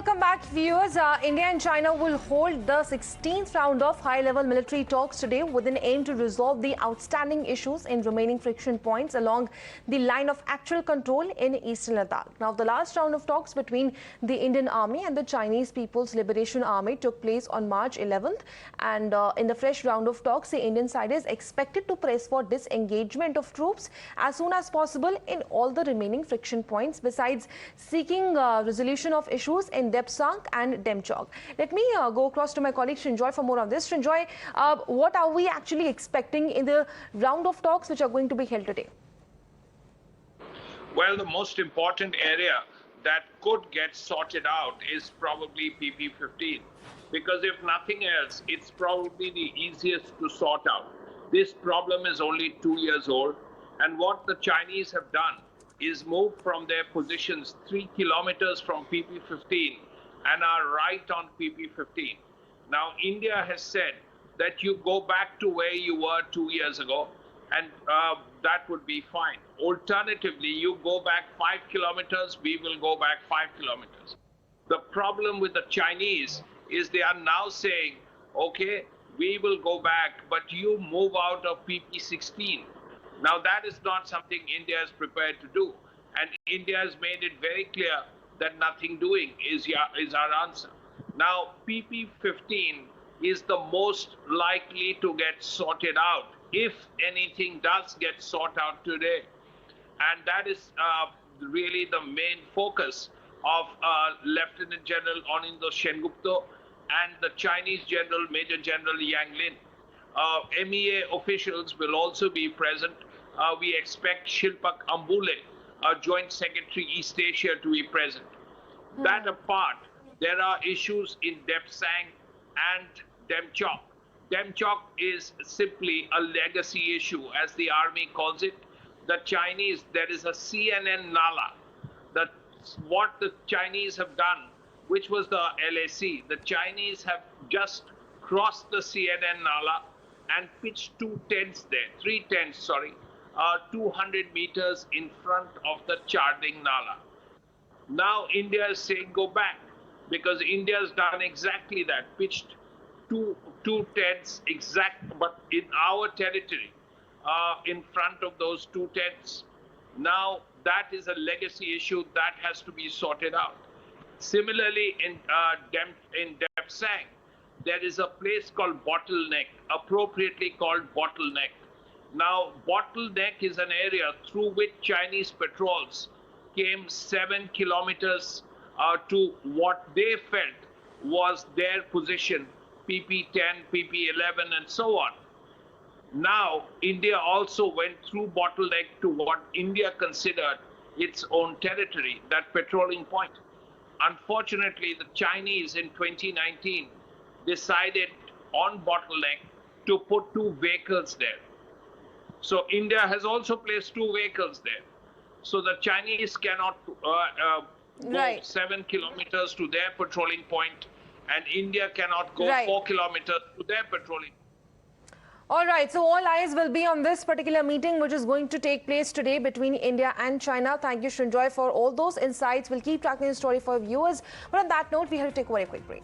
welcome back, viewers. India and China will hold the 16th round of high-level military talks today with an aim to resolve the outstanding issues in remaining friction points along the line of actual control in eastern Ladakh. Now, the last round of talks between the Indian Army and the Chinese People's Liberation Army took place on March 11th. And in the fresh round of talks, the Indian side is expected to press for disengagement of troops as soon as possible in all the remaining friction points, besides seeking resolution of issues in Depsang and Demchok. Let me go across to my colleague Srinjoy for more on this. Srinjoy, what are we actually expecting in the round of talks which are going to be held today? Well, the most important area that could get sorted out is probably PP15, because if nothing else, it's probably the easiest to sort out. This problem is only 2 years old, and what the Chinese have done is move from their positions 3 kilometers from PP15 and are right on PP15. Now, India has said that you go back to where you were 2 years ago, and that would be fine. Alternatively, you go back 5 kilometers, we will go back 5 kilometers. The problem with the Chinese is they are now saying, okay, we will go back, but you move out of PP16. Now, that is not something India is prepared to do. And India has made it very clear that nothing doing is our answer. Now, PP15 is the most likely to get sorted out, if anything does get sorted out today. And that is really the main focus of Lieutenant General Anindo Sengupta and the Chinese General, Major General Yang Lin. MEA officials will also be present. We expect Shilpak Ambule, Joint Secretary East Asia, to be present. That apart, there are issues in Depsang and Demchok. Demchok is simply a legacy issue, as the army calls it. The Chinese, there is a CNN Nala. What the Chinese have done, which was the LAC, the Chinese have just crossed the CNN Nala and pitched 3 tents, 200 meters in front of the Charding Nala. Now India is saying go back, because India has done exactly that, pitched two tents but in our territory, in front of those 2 tents. Now that is a legacy issue that has to be sorted out. Similarly, in Depsang, there is a place called Bottleneck, appropriately called Bottleneck. Now, Bottleneck is an area through which Chinese patrols came 7 kilometers to what they felt was their position, PP10, PP11, and so on. Now, India also went through Bottleneck to what India considered its own territory, that patrolling point. Unfortunately, the Chinese in 2019 decided on Bottleneck to put 2 vehicles there. So India has also placed 2 vehicles there. So the Chinese cannot go 7 kilometers to their patrolling point, and India cannot go 4 kilometers to their patrolling. All right, so all eyes will be on this particular meeting, which is going to take place today between India and China. Thank you, Srinjoy, for all those insights. We'll keep tracking the story for viewers. But on that note, we have to take a very quick break.